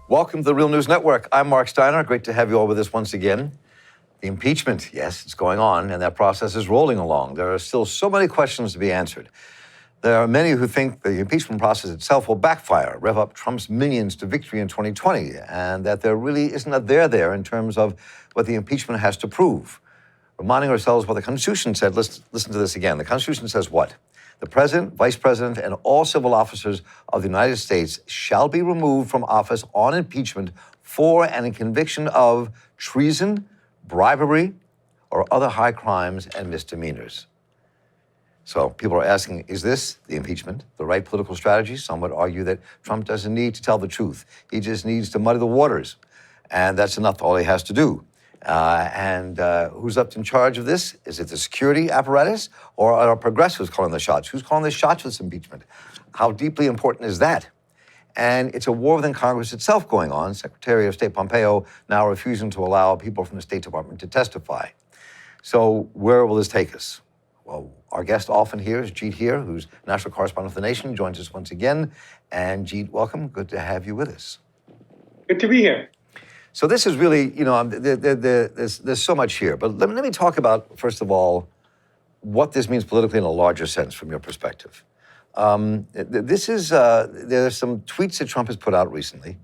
Welcome to the Real News Network. I'm Mark Steiner. Great to have you all with us once again. The impeachment, yes, it's going on, and that process is rolling along. There are still so many questions to be answered. There are many who think the impeachment process itself will backfire, rev up Trump's minions to victory in 2020, and that there really isn't a there in terms of what the impeachment has to prove. Reminding ourselves what the Constitution said, let's listen to this again. The Constitution says what? The President, Vice President, and all civil officers of the United States shall be removed from office on impeachment for and in conviction of treason, bribery, or other high crimes and misdemeanors. So people are asking, is this, the impeachment, the right political strategy? Some would argue that Trump doesn't need to tell the truth. He just needs to muddy the waters. And that's enough, all he has to do. Who's up in charge of this? Is it the security apparatus or are progressives calling the shots? Who's calling the shots with this impeachment? How deeply important is that? And it's a war within Congress itself going on. Secretary of State Pompeo now refusing to allow people from the State Department to testify. So where will this take us? Well, our guest often here is Jeet Heer, who's national correspondent for The Nation, joins us once again. And Jeet, welcome. Good to have you with us. Good to be here. So this is really, there's so much here. But let me talk about, first of all, what this means politically in a larger sense from your perspective. There's some tweets that Trump has put out recently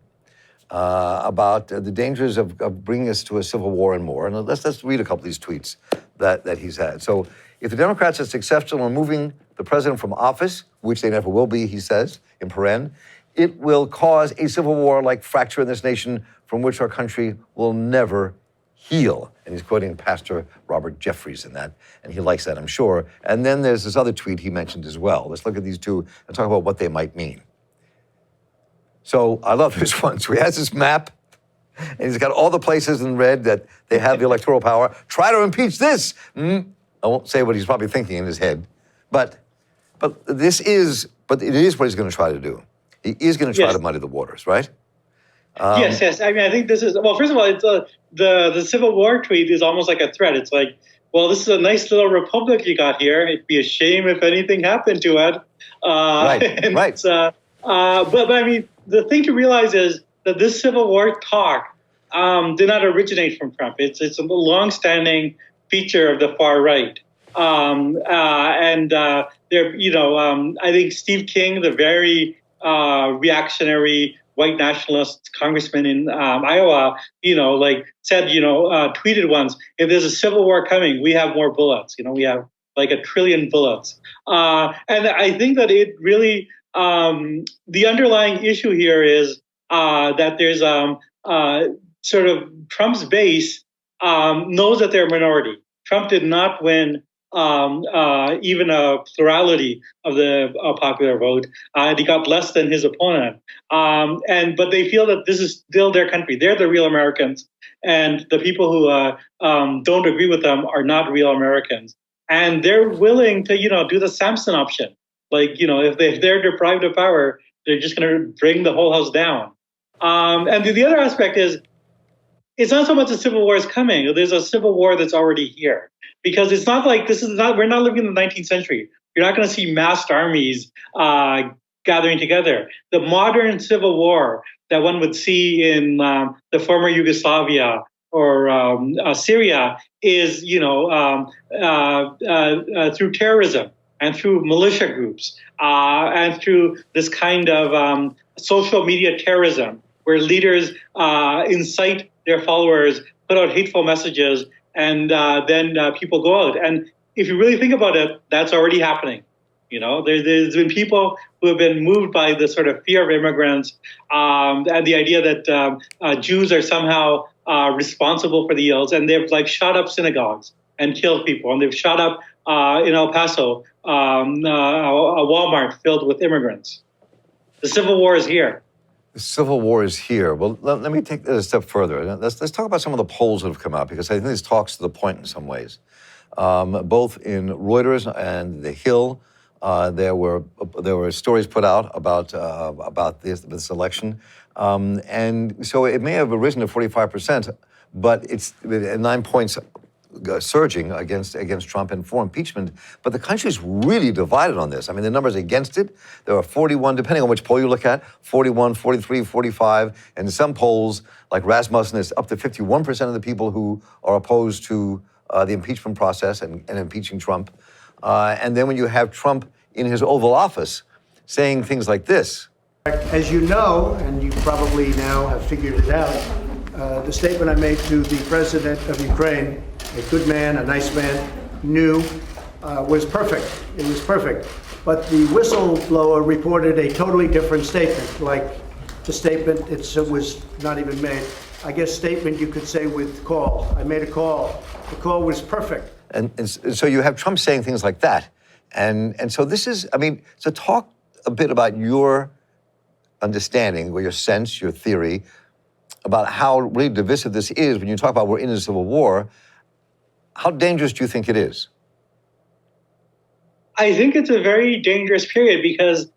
about the dangers of bringing us to a civil war and more. And let's read a couple of these tweets that he's had. So if the Democrats are successful in removing the president from office, which they never will be, he says, in paren, it will cause a civil war-like fracture in this nation from which our country will never heal. And he's quoting Pastor Robert Jeffries in that, and he likes that, I'm sure. And then there's this other tweet he mentioned as well. Let's look at these two and talk about what they might mean. So I love this one. So he has this map, and he's got all the places in red that they have the electoral power. Try to impeach this. I won't say what he's probably thinking in his head, but it is what he's going to try to do. He is going to try to muddy the waters, right? Yes. I mean, I think this is, well, first of all, it's the Civil War tweet is almost like a threat. It's like, well, this is a nice little republic you got here. It'd be a shame if anything happened to it. Right. But I mean, the thing to realize is that this Civil War talk did not originate from Trump. It's a long-standing feature of the far right. I think Steve King, the very reactionary white nationalist congressman in Iowa, tweeted once, if there's a civil war coming, we have more bullets. We have like 1 trillion bullets. And I think that it really, the underlying issue here is that there's sort of Trump's base knows that they're a minority. Trump did not win even a plurality of the popular vote. He got less than his opponent. But they feel that this is still their country. They're the real Americans. And the people who don't agree with them are not real Americans. And they're willing to, do the Samson option. Like, if they're deprived of power, they're just going to bring the whole house down. And the other aspect is, it's not so much a civil war is coming. There's a civil war that's already here. Because it's not like we're not living in the 19th century. You're not going to see massed armies gathering together. The modern civil war that one would see in the former Yugoslavia or Syria is, through terrorism and through militia groups and through this kind of social media terrorism where leaders incite their followers, put out hateful messages, and then people go out. And if you really think about it, that's already happening. There's been people who have been moved by the sort of fear of immigrants and the idea that Jews are somehow responsible for the ills, and they've shot up synagogues and killed people. And they've shot up in El Paso a Walmart filled with immigrants. The Civil War is here. The Civil War is here. Well, let me take that a step further. Let's talk about some of the polls that have come out, because I think this talks to the point in some ways. Both in Reuters and The Hill, there were stories put out about this election, and so it may have risen to 45%, but it's 9 points surging against Trump and for impeachment, but the country's really divided on this. I mean, the numbers against it, there are 41, depending on which poll you look at, 41, 43, 45, and in some polls, like Rasmussen, it's up to 51% of the people who are opposed to the impeachment process and impeaching Trump. And then when you have Trump in his Oval Office saying things like this. As you know, and you probably now have figured it out, the statement I made to the president of Ukraine, a good man, a nice man, knew was perfect. It was perfect. But the whistleblower reported a totally different statement, like the statement, it was not even made. I guess statement you could say with call. I made a call. The call was perfect. And so you have Trump saying things like that. And so this is, I mean, so talk a bit about your understanding, or your sense, your theory, about how really divisive this is when you talk about we're in a civil war. How dangerous do you think it is? I think it's a very dangerous period because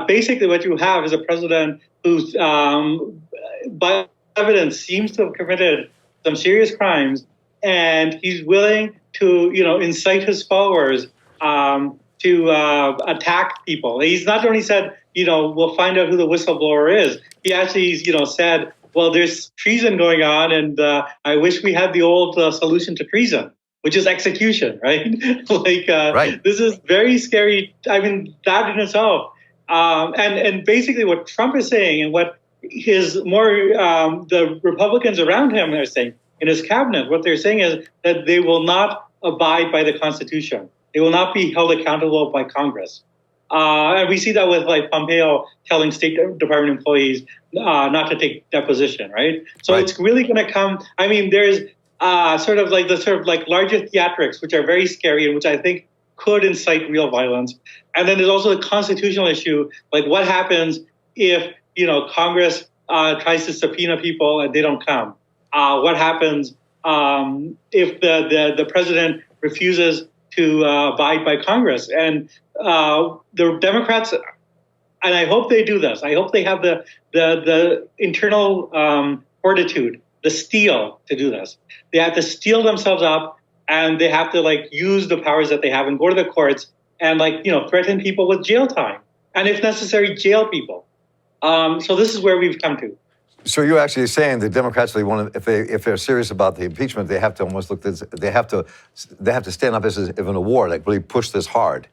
basically what you have is a president who's, by evidence, seems to have committed some serious crimes, and he's willing to, incite his followers to attack people. He's not only said, we'll find out who the whistleblower is. He actually, said, well, there's treason going on, and I wish we had the old solution to treason, which is execution, right? Right. This is very scary. I mean, that in itself. And basically what Trump is saying and what the Republicans around him are saying in his cabinet, what they're saying is that they will not abide by the Constitution. They will not be held accountable by Congress. And we see that with Pompeo telling State Department employees not to take deposition, right? So right. It's really going to come. I mean, there's larger theatrics, which are very scary and which I think could incite real violence. And then there's also the constitutional issue, like what happens if Congress tries to subpoena people and they don't come? What happens if the president refuses to abide by Congress? And the Democrats, and I hope they do this. I hope they have the internal fortitude, the steel to do this. They have to steel themselves up, and they have to use the powers that they have and go to the courts and threaten people with jail time, and if necessary, jail people. So this is where we've come to. So you're actually saying the Democrats, if they're serious about the impeachment, they have to almost they have to stand up as if in a war, really push this hard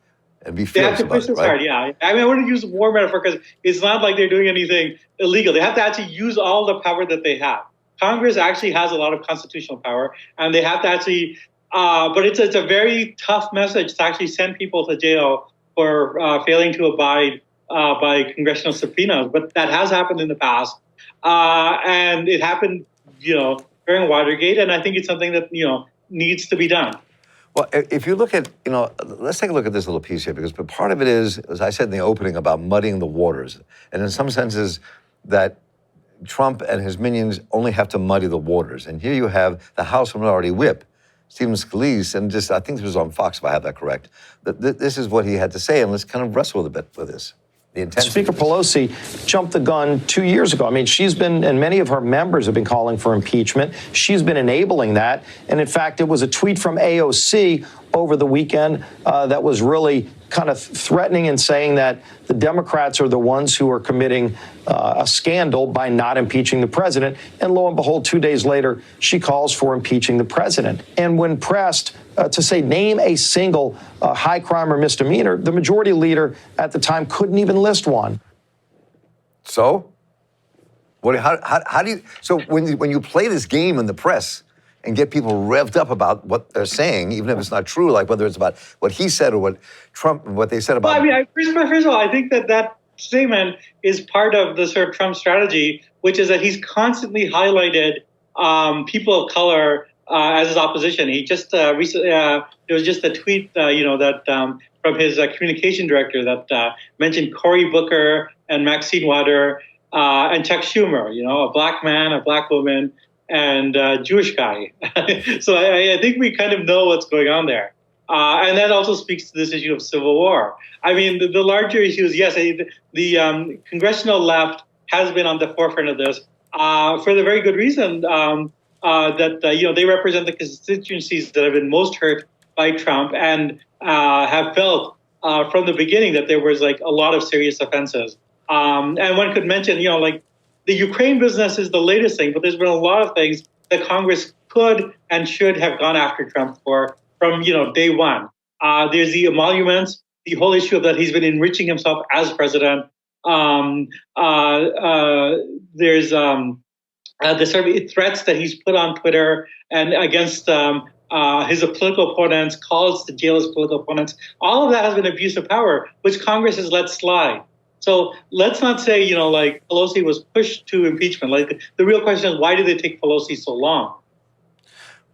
and be fierce about it. They have to push this hard, yeah. I mean, I wouldn't use a war metaphor because it's not like they're doing anything illegal. They have to actually use all the power that they have. Congress actually has a lot of constitutional power, and they have to actually. But it's a very tough message to actually send people to jail for failing to abide by congressional subpoenas. But that has happened in the past. And it happened, during Watergate, and I think it's something that, needs to be done. Well, if you look at, let's take a look at this little piece here, because part of it is, as I said in the opening, about muddying the waters. And in some senses, that Trump and his minions only have to muddy the waters. And here you have the House Minority Whip, Stephen Scalise, and I think this was on Fox, if I have that correct. This is what he had to say, and let's kind of wrestle with a bit with this. Speaker Pelosi jumped the gun 2 years ago. I mean, she's been, and many of her members have been calling for impeachment. She's been enabling that. And in fact, it was a tweet from AOC over the weekend that was really kind of threatening and saying that the Democrats are the ones who are committing a scandal by not impeaching the president. And lo and behold, 2 days later, she calls for impeaching the president. And when pressed to say, name a single high crime or misdemeanor, the majority leader at the time couldn't even list one. So, how do you? So when you play this game in the press and get people revved up about what they're saying, even if it's not true, like whether it's about what he said or what they said about. Well, I mean, first of all, I think that statement is part of the sort of Trump strategy, which is that he's constantly highlighted people of color as his opposition. He just recently, there was just a tweet, that from his communication director that mentioned Cory Booker and Maxine Waters and Chuck Schumer, a black man, a black woman, and a Jewish guy. So I think we kind of know what's going on there. And that also speaks to this issue of civil war. I mean, the larger issue is, yes, the congressional left has been on the forefront of this for the very good reason that they represent the constituencies that have been most hurt by Trump and have felt from the beginning that there was like a lot of serious offenses. And one could mention, like the Ukraine business is the latest thing, but there's been a lot of things that Congress could and should have gone after Trump for from day one. There's the emoluments, the whole issue of that he's been enriching himself as president. There's the sort of threats that he's put on Twitter and against his political opponents, calls to jail his political opponents. All of that has been abuse of power, which Congress has let slide. So let's not say, like Pelosi was pushed to impeachment. Like the real question is, why did it take Pelosi so long?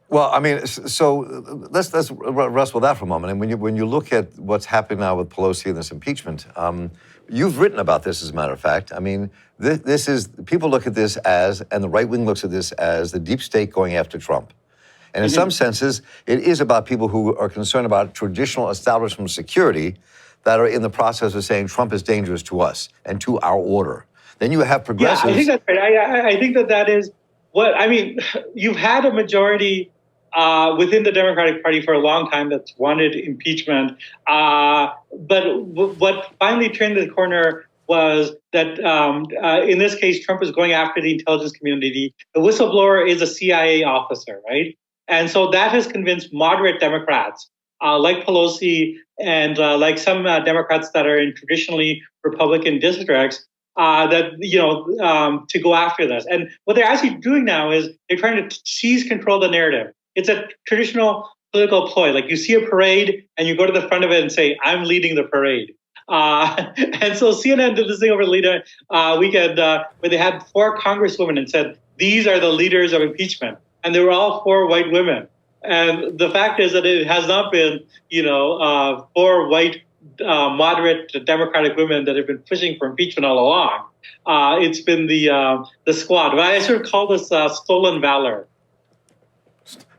Well, I mean, so let's wrestle with that for a moment. And when you look at what's happening now with Pelosi and this impeachment, you've written about this, as a matter of fact. I mean, this is, people look at this as, and the right wing looks at this as, the deep state going after Trump. And in some senses, it is about people who are concerned about traditional establishment security that are in the process of saying Trump is dangerous to us and to our order. Then you have progressives. Yeah, I think that's right. I think that is what, I mean, you've had a majority within the Democratic Party for a long time that's wanted impeachment. But what finally turned the corner was that in this case, Trump is going after the intelligence community. The whistleblower is a CIA officer, right? And so that has convinced moderate Democrats like Pelosi and like some Democrats that are in traditionally Republican districts that, to go after this. And what they're actually doing now is they're trying to seize control of the narrative. It's a traditional political ploy. Like you see a parade and you go to the front of it and say, I'm leading the parade. And so CNN did this thing over the weekend where they had 4 congresswomen and said, these are the leaders of impeachment. And they were all 4 white women. And the fact is that it has not been, 4 white, moderate Democratic women that have been pushing for impeachment all along. It's been the squad. But I sort of call this stolen valor.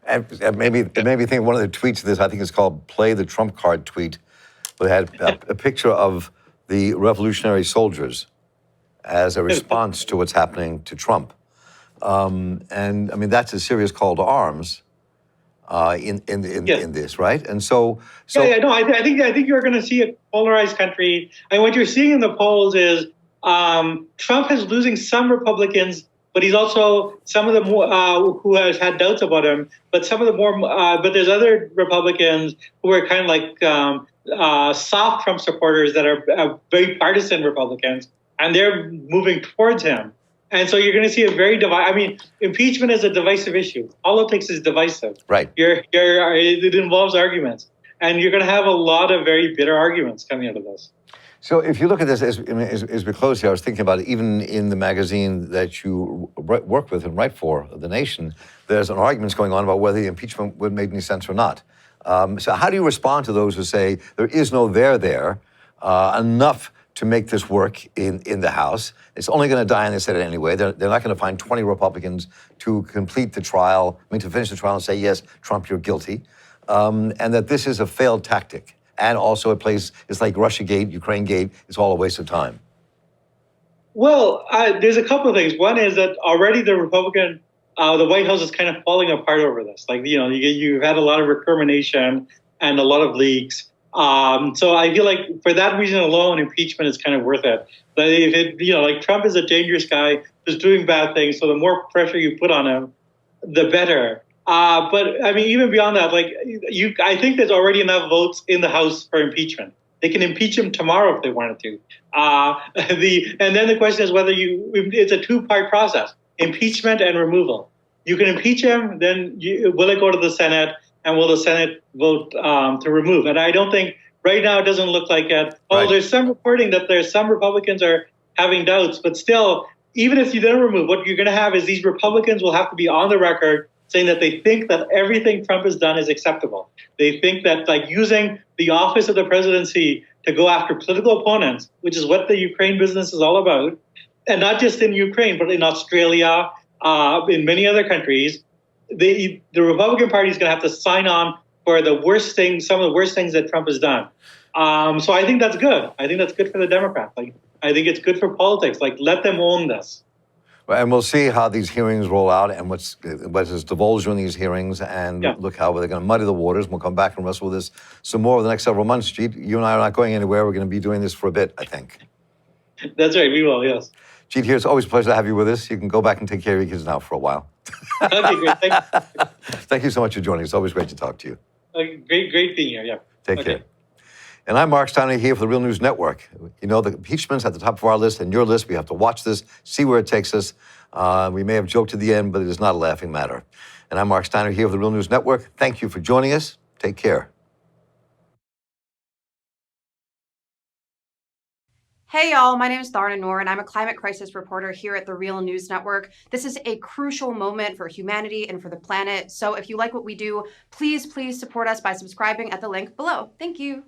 And it made me think of one of the tweets of this, I think it's called Play the Trump Card tweet, where they had a picture of the revolutionary soldiers as a response to what's happening to Trump. And I mean, that's a serious call to arms in this, right? And so no, I think you're going to see a polarized country. And what you're seeing in the polls is Trump is losing some Republicans, but he's also some of them who has had doubts about him. But some of the more, but there's other Republicans who are kind of like soft Trump supporters that are very partisan Republicans, and they're moving towards him. And so you're going to see a very I mean, impeachment is a divisive issue. Politics is divisive. Right. It involves arguments, and you're going to have a lot of very bitter arguments coming out of this. So if you look at this, as we close here, I was thinking about it, even in the magazine that you work with and write for, The Nation, there's an argument going on about whether the impeachment would make any sense or not. So how do you respond to those who say there is no there enough to make this work in the House? It's only going to die in the Senate anyway. They're not going to find 20 Republicans to complete the trial, to finish the trial and say, yes, Trump, you're guilty. And that this is a failed tactic. And also it's like Russiagate, Ukrainegate, it's all a waste of time. Well, there's a couple of things. One is that already the White House is kind of falling apart over this. Like, you've had a lot of recrimination and a lot of leaks. So I feel like for that reason alone, impeachment is kind of worth it. But if it, like Trump is a dangerous guy who's doing bad things, so the more pressure you put on him, the better. But I mean, even beyond that, I think there's already enough votes in the House for impeachment. They can impeach him tomorrow if they wanted to. And then the question is whether it's a 2-part process: impeachment and removal. You can impeach him, then will it go to the Senate, and will the Senate vote to remove? And I don't think right now it doesn't look like it. Right. There's some reporting that there's some Republicans are having doubts, but still, even if you don't remove, what you're going to have is these Republicans will have to be on the record saying that they think that everything Trump has done is acceptable. They think that using the office of the presidency to go after political opponents, which is what the Ukraine business is all about, and not just in Ukraine, but in Australia, in many other countries, the Republican Party is going to have to sign on for some of the worst things that Trump has done. So I think that's good. I think that's good for the Democrats. I think it's good for politics. Let them own this. And we'll see how these hearings roll out and what is divulged in these hearings, and look how they're going to muddy the waters. We'll come back and wrestle with this some more over the next several months. Jeet, you and I are not going anywhere. We're going to be doing this for a bit, I think. That's right. We will. Yes. Jeet, here, it's always a pleasure to have you with us. You can go back and take care of your kids now for a while. Okay, great. Thank you. Thank you so much for joining us. It's always great to talk to you. Great being here. Yeah. Take care. And I'm Mark Steiner here for the Real News Network. You know, the impeachment's at the top of our list and your list. We have to watch this, see where it takes us. We may have joked at the end, but it is not a laughing matter. And I'm Mark Steiner here for the Real News Network. Thank you for joining us. Take care. Hey y'all, my name is Tharna Noor and I'm a climate crisis reporter here at the Real News Network. This is a crucial moment for humanity and for the planet. So if you like what we do, please support us by subscribing at the link below. Thank you.